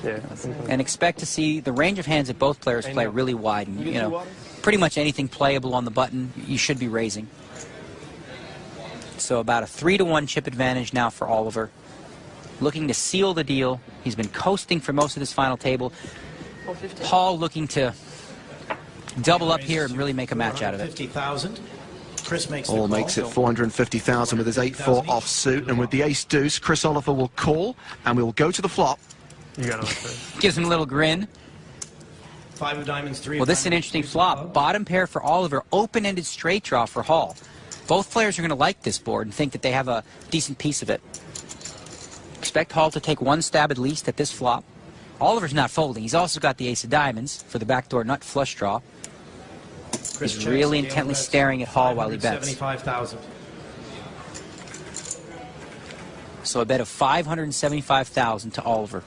Yeah. And expect to see the range of hands that both players play really wide. And, you know, pretty much anything playable on the button, you should be raising. So about a 3-to-1 chip advantage now for Oliver. Looking to seal the deal. He's been coasting for most of this final table. Hall looking to double up here and really make a match out of it. 50,000. Chris makes Hall makes it 450,000 with his 8-4 offsuit, and with the ace-deuce, Chris Oliver will call, and we will go to the flop. You got it. Gives him a little grin. 5 of diamonds, 3 of Well, this is an interesting flop. Bottom pair for Oliver, open-ended straight draw for Hall. Both players are going to like this board and think that they have a decent piece of it. Expect Hall to take one stab at least at this flop. Oliver's not folding. He's also got the ace of diamonds for the backdoor nut flush draw. He's really intently staring at Hall while he bets. 75,000. So a bet of 575,000 to Oliver.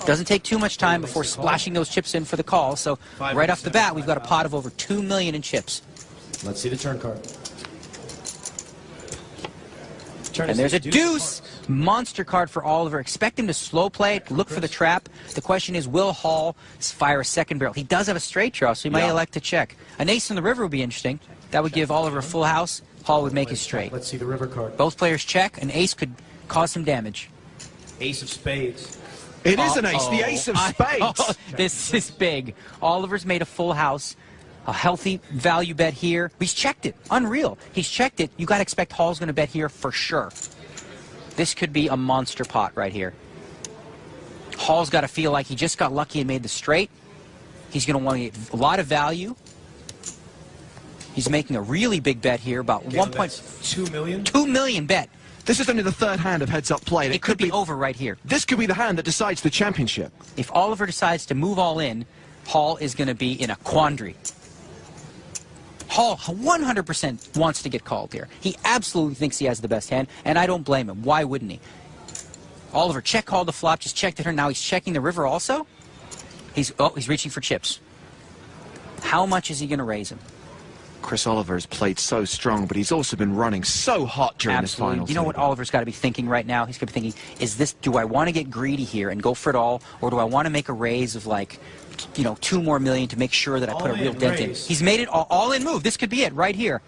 Doesn't take too much time before splashing those chips in for the call. So right off the bat, we've got a pot of over 2 million in chips. Let's see the turn card. And there's a deuce. Monster card for Oliver. Expect him to slow play it, look for the trap. The question is, will Hall fire a second barrel? He does have a straight draw, so he might elect to check. An ace in the river would be interesting. That would give Oliver a full house. Hall would make his straight. Let's see the river card. Both players check. An ace could cause some damage. Ace of spades. It is an ace, the ace of spades. This is big. Oliver's made a full house. A healthy value bet here. He's checked it. Unreal. He's checked it. You got to expect Hall's going to bet here for sure. This could be a monster pot right here. Hall's got to feel like he just got lucky and made the straight. He's going to want to get a lot of value. He's making a really big bet here, about 1.2 million. 2 million bet. This is only the third hand of heads-up play. It could be over right here. This could be the hand that decides the championship. If Oliver decides to move all in, Hall is going to be in a quandary. Hall 100% wants to get called here. He absolutely thinks he has the best hand, and I don't blame him. Why wouldn't he? Oliver check called the flop, just checked at her. Now he's checking the river also. He's reaching for chips. How much is he going to raise him? Chris Oliver has played so strong, but he's also been running so hot during this final. You know what Oliver's got to be thinking right now? He's going to be thinking, is this, do I want to get greedy here and go for it all, or do I want to make a raise of like, you know, 2 more million to make sure that I put a real dent in? He's made it all in move. This could be it right here.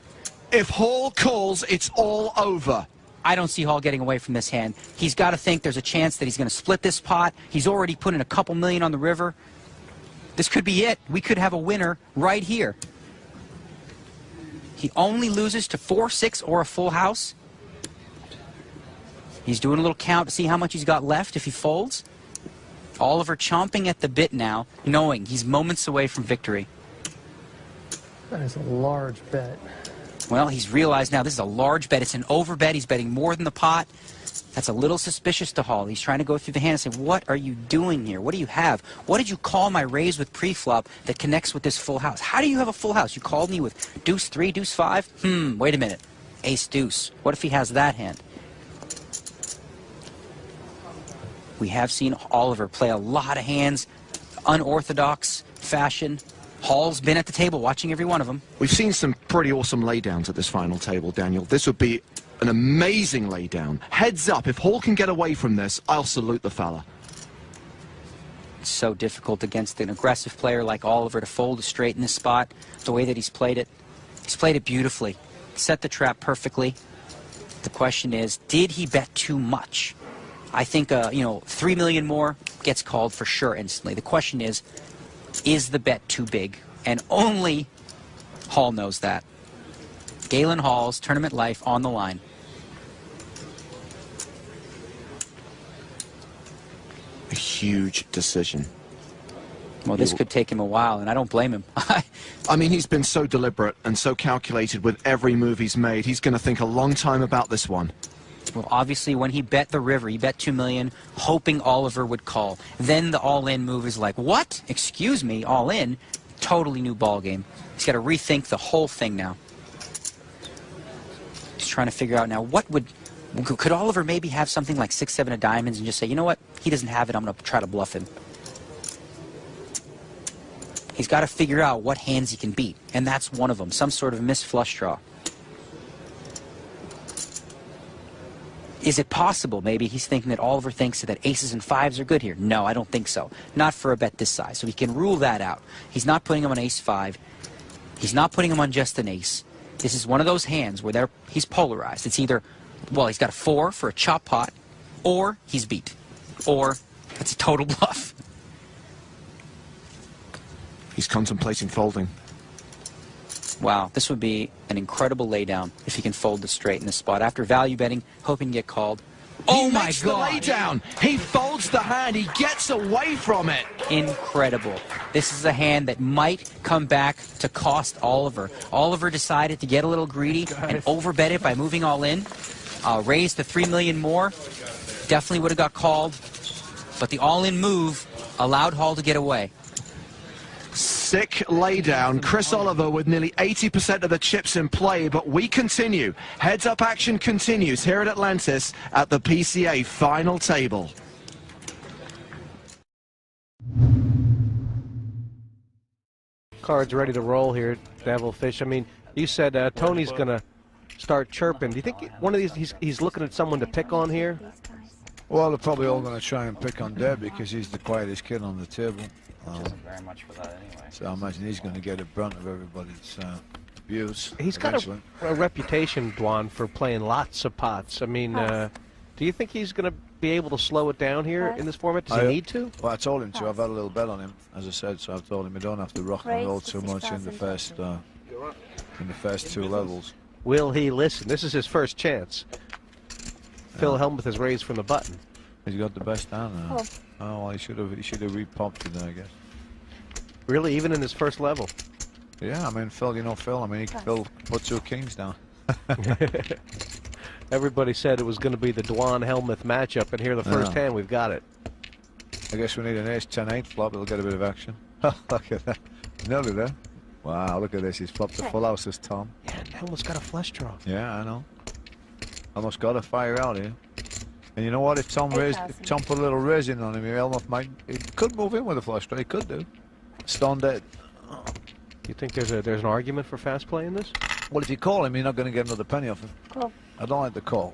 If Hall calls, it's all over. I don't see Hall getting away from this hand. He's got to think there's a chance that he's going to split this pot. He's already put in a couple million on the river. This could be it. We could have a winner right here. He only loses to 4, 6, or a full house. He's doing a little count to see how much he's got left if he folds. Oliver chomping at the bit now, knowing he's moments away from victory. That is a large bet. Well, he's realized now this is a large bet. It's an over bet. He's betting more than the pot. That's a little suspicious to Hall. He's trying to go through the hand and say, what are you doing here? What do you have? What did you call my raise with pre-flop that connects with this full house? How do you have a full house? You called me with deuce 3, deuce 5? Wait a minute. Ace deuce. What if he has that hand? We have seen Oliver play a lot of hands, unorthodox fashion. Hall's been at the table watching every one of them. We've seen some pretty awesome laydowns at this final table, Daniel. This would be an amazing laydown. Heads up, if Hall can get away from this, I'll salute the fella. It's so difficult against an aggressive player like Oliver to fold a straight in this spot, the way that he's played it. He's played it beautifully, set the trap perfectly. The question is, did he bet too much? I think, 3 million more gets called for sure instantly. The question is the bet too big? And only Hall knows that. Galen Hall's tournament life on the line. A huge decision. Well, this could take him a while, and I don't blame him. I mean, he's been so deliberate and so calculated with every move he's made. He's going to think a long time about this one. Well, obviously, when he bet the river, he bet 2 million, hoping Oliver would call. Then the all-in move is like, what? Excuse me, all-in? Totally new ball game. He's got to rethink the whole thing now. He's trying to figure out now, could Oliver maybe have something like 6, 7 of diamonds and just say, you know what, he doesn't have it, I'm going to try to bluff him. He's got to figure out what hands he can beat, and that's one of them, some sort of missed flush draw. Is it possible maybe he's thinking that Oliver thinks that aces and fives are good here? No, I don't think so. Not for a bet this size. So he can rule that out. He's not putting him on ace-5. He's not putting him on just an ace. This is one of those hands where he's polarized. It's either, well, he's got a 4 for a chop pot, or he's beat, or it's a total bluff. He's contemplating folding. Wow, this would be an incredible laydown if he can fold the straight in this spot. After value betting, hoping to get called. Oh my makes God! The laydown. He folds the hand. He gets away from it. Incredible. This is a hand that might come back to cost Oliver. Oliver decided to get a little greedy and overbet it by moving all in. Raised the 3 million more. Definitely would have got called. But the all-in move allowed Hall to get away. Sick laydown. Chris Oliver with nearly 80% of the chips in play, but we continue. Heads-up action continues here at Atlantis at the PCA final table. Cards ready to roll here, Devilfish. I mean, you said Tony's going to start chirping. Do you think one of these, he's looking at someone to pick on here? Well, they're probably all going to try and pick on Deb because he's the quietest kid on the table. Very much for that anyway. So I imagine he's going to get the brunt of everybody's abuse. He's got a reputation, Dwan, for playing lots of pots. I mean, do you think he's going to be able to slow it down here in this format? Does he need to? Well, I told him to. I've had a little bet on him, as I said. So I've told him I don't have to rock and roll too much in the first 2 levels. Will he listen? This is his first chance. Phil Hellmuth has raised from the button. He's got the best hand now. Oh, well, he should have re-popped it, I guess. Really, even in his first level? Yeah, I mean, Phil, you know Phil. I mean, Phil put 2 kings down. Everybody said it was going to be the Dwan Hellmuth matchup, and here the first hand, we've got it. I guess we need an ace 10-8 flop. It'll get a bit of action. Look at that. Nearly there. Wow, look at this. He's flopped the full house, this Tom. Yeah, and Hellmuth's got a flush draw. Yeah, I know. Almost got a fire out here. And you know what? If Tom put a little raise in on him, Hellmuth it could move in with a flush draw. He could do. Stone dead. You think there's an argument for fast play in this? Well, if you call him, you're not going to get another penny off him. Cool. I don't like the call.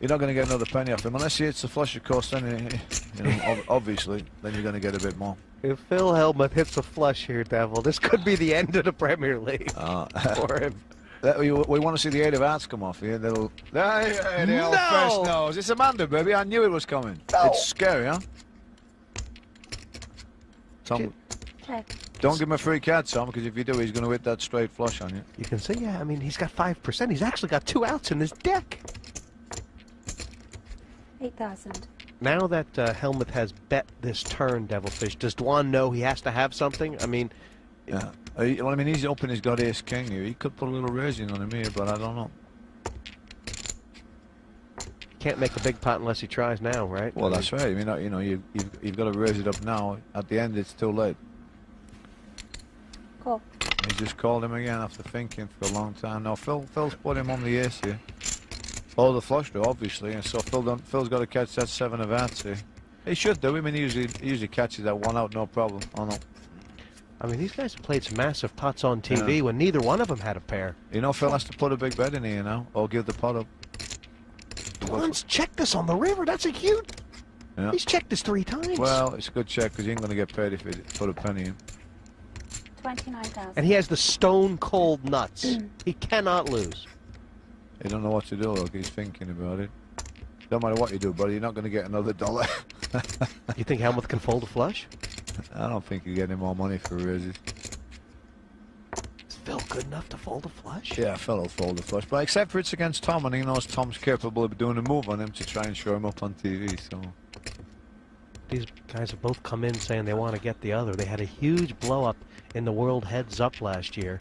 You're not going to get another penny off him unless he hits the flush, of course. Then, you know, obviously, then you're going to get a bit more. If Phil Hellmuth hits a flush here, Devil, this could be the end of the Premier League for him. We want to see the 8 of hearts come off here. The first nose. It's Amanda, baby. I knew it was coming. No. It's scary, huh? Tom, don't give him a free card, Tom, because if you do, he's going to hit that straight flush on you. You can see, yeah, I mean, he's got 5%. He's actually got 2 outs in his deck. 8,000. Now that Hellmuth has bet this turn, Devilfish, does Dwan know he has to have something? I mean... Yeah. Well, I mean, he's open. He's got ace king here. He could put a little raising on him here, but I don't know. Can't make a big pot unless he tries now, right? Well, that's right. I mean, you know, you've got to raise it up now. At the end, it's too late. Cool. He just called him again after thinking for a long time. Now, Phil's put him on the ace here. Oh, the flush draw, obviously, and so Phil's got to catch that 7 of hearts here. He should do. I mean, he usually catches that 1 out, no problem. Oh no. I mean, these guys have played some massive pots on TV when neither one of them had a pair. You know, Phil has to put a big bet in here now, or give the pot up. Dwan's checked this on the river. That's a huge... Yeah. He's checked this 3 times. Well, it's a good check, because he ain't going to get paid if he put a penny in. 29,000. And he has the stone-cold nuts. He cannot lose. He don't know what to do, look. He's thinking about it. Don't matter what you do, buddy, you're not going to get another dollar. You think Hellmuth can fold a flush? I don't think you get any more money for raises. Is Phil good enough to fold a flush? Yeah, Phil will fold a flush, but except for it's against Tom, and he knows Tom's capable of doing a move on him to try and show him up on TV. So these guys have both come in saying they want to get the other. They had a huge blow-up in the World Heads Up last year,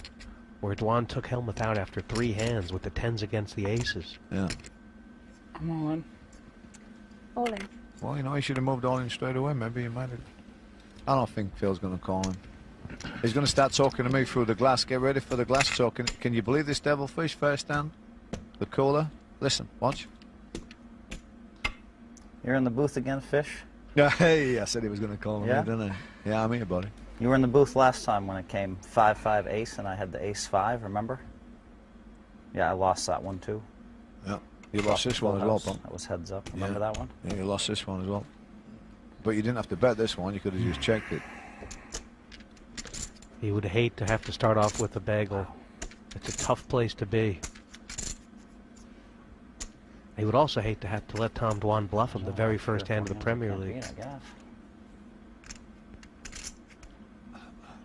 where Dwan took Hellmuth out after 3 hands with the 10s against the aces. Yeah. I'm all in. All in. Well, you know, he should have moved all in straight away. Maybe he might have. I don't think Phil's going to call him. He's going to start talking to me through the glass. Get ready for the glass talking. Can you believe this Devilfish first hand? The cooler. Listen, watch. You're in the booth again, Fish? Yeah, hey, I said he was going to call him, Yeah? didn't I? Yeah, I'm here, buddy. You were in the booth last time when it came 5-5 ace and I had the ace 5, remember? Yeah, I lost that one too. Yeah. You lost this one as well, Pump. That was heads up. Remember that one? Yeah, you lost this one as well. But you didn't have to bet this one. You could have just checked it. He would hate to have to start off with a bagel. It's a tough place to be. He would also hate to have to let Tom Dwan bluff him the very first hand of the Premier League.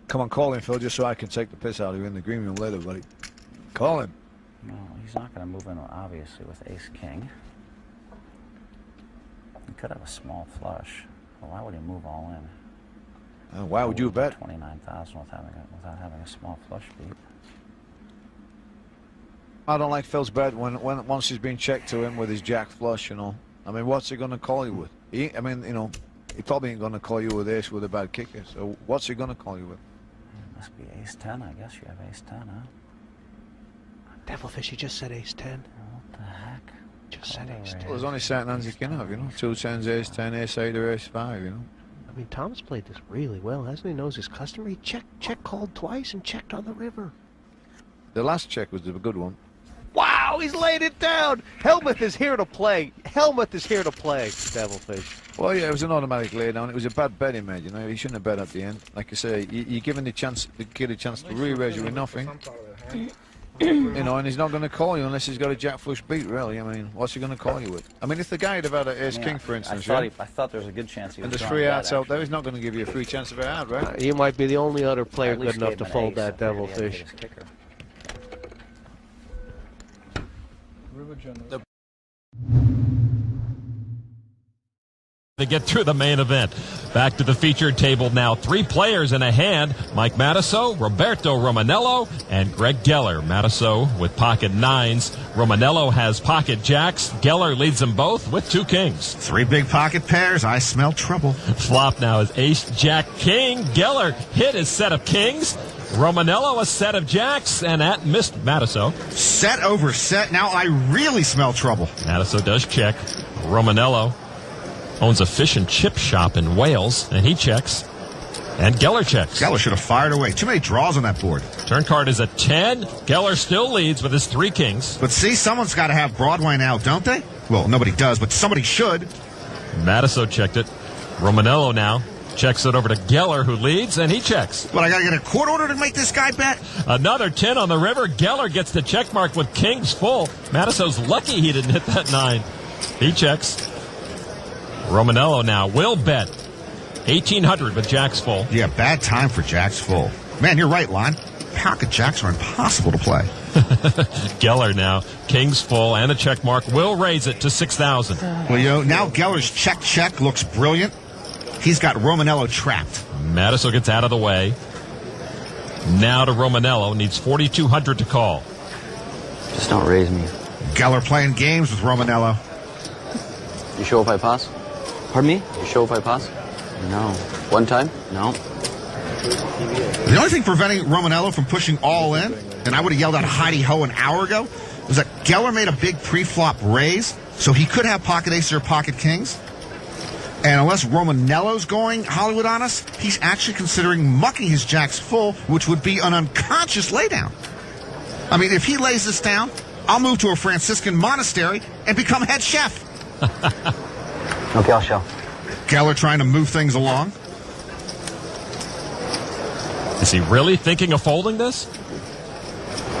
Come on, call him, Phil, just so I can take the piss out of you in the green room later, buddy. Call him. No, he's not going to move in, obviously, with ace-king. He could have a small flush. Well, why would he move all in? And why would you bet? 29,000 without having a small flush beat. I don't like Phil's bet when once he's been checked to him with his jack flush, you know. I mean, what's he going to call you with? He probably ain't going to call you with ace with a bad kicker. So what's he going to call you with? It must be ace-10, I guess. You have ace-10, huh? Devilfish, you just said ace-10. What the heck? Just said ace-10. Well, there's only certain hands you can have, you know. 2 10s, ace-10, ace-8, or ace-5, you know. I mean, Tom's played this really well, hasn't he? Knows his customer. He check called twice and checked on the river. The last check was the good one. Wow, he's laid it down. Helmuth is here to play. Helmuth is here to play, Devilfish. Well, yeah, it was an automatic laydown. It was a bad bet he made, you know. He shouldn't have bet at the end. Like I say, you're giving the kid a chance to re-raise you with nothing. You know, and he's not going to call you unless he's got a jack flush beat, really. I mean, what's he going to call you with? I mean, if the guy had had an ace-king, for instance, I thought there was a good chance he was and there's drawing 3 that, outs out there, he's not going to give you a free chance of it out, right? You might be the only other player At least good enough gave to him an fold ace, that so maybe he had to Devilfish. hit his kicker. To get through the main event. Back to the featured table now. 3 players in a hand. Mike Matusow, Roberto Romanello, and Greg Geller. Matusow with pocket 9s. Romanello has pocket jacks. Geller leads them both with 2 kings. 3 big pocket pairs. I smell trouble. Flop now is ace, jack, king. Geller hit his set of kings. Romanello a set of jacks, and that missed Matusow. Set over set. Now I really smell trouble. Matusow does check. Romanello owns a fish and chip shop in Wales, and he checks. And Geller checks. Geller should have fired away. Too many draws on that board. Turn card is a 10. Geller still leads with his 3 kings. But see, someone's got to have Broadway now, don't they? Well, nobody does, but somebody should. Matusow checked it. Romanello now checks it over to Geller, who leads, and he checks. But I got to get a court order to make this guy bet? Another 10 on the river. Geller gets the check mark with kings full. Matusow's lucky he didn't hit that 9. He checks. Romanello now will bet 1,800 with jacks full. Yeah, bad time for jacks full. Man, you're right, Lon. Pocket jacks are impossible to play. Geller now, kings full, and a check mark will raise it to 6,000. Well, you know, now Geller's check looks brilliant. He's got Romanello trapped. Matusow gets out of the way. Now to Romanello, needs 4,200 to call. Just don't raise me. Geller playing games with Romanello. You show if I pass? Pardon me? You show if I pass? No. One time? No. The only thing preventing Romanello from pushing all in, and I would have yelled out Heidi Ho an hour ago, was that Geller made a big pre-flop raise, so he could have pocket aces or pocket kings. And unless Romanello's going Hollywood on us, he's actually considering mucking his jacks full, which would be an unconscious laydown. I mean, if he lays this down, I'll move to a Franciscan monastery and become head chef. Okay, I'll show. Geller trying to move things along. Is he really thinking of folding this?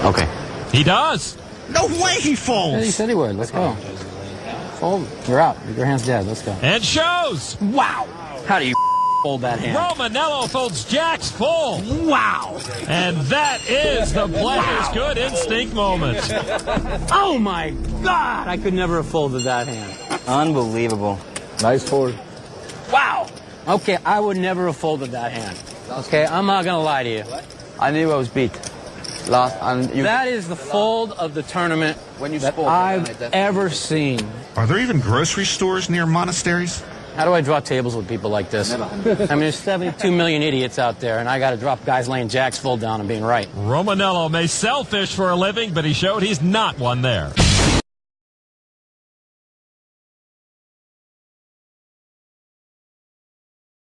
Okay. He does. No way he folds. Yeah, he said he would. Let's go. Fold. You're out. Your hand's dead. Let's go. And shows. Wow. How do you fold that hand? Romanello folds jacks full. Wow. And that is the player's good instinct moment. Oh, my God. I could never have folded that hand. Unbelievable. Nice fold. Wow. Okay, I would never have folded that hand. Okay, I'm not going to lie to you. I knew I was beat. That is the fold of the tournament that I've ever seen. Are there even grocery stores near monasteries? How do I draw tables with people like this? I mean, there's 72 million idiots out there, and I got to drop guys laying jacks full down and being right. Romanello may sell fish for a living, but he showed he's not one there.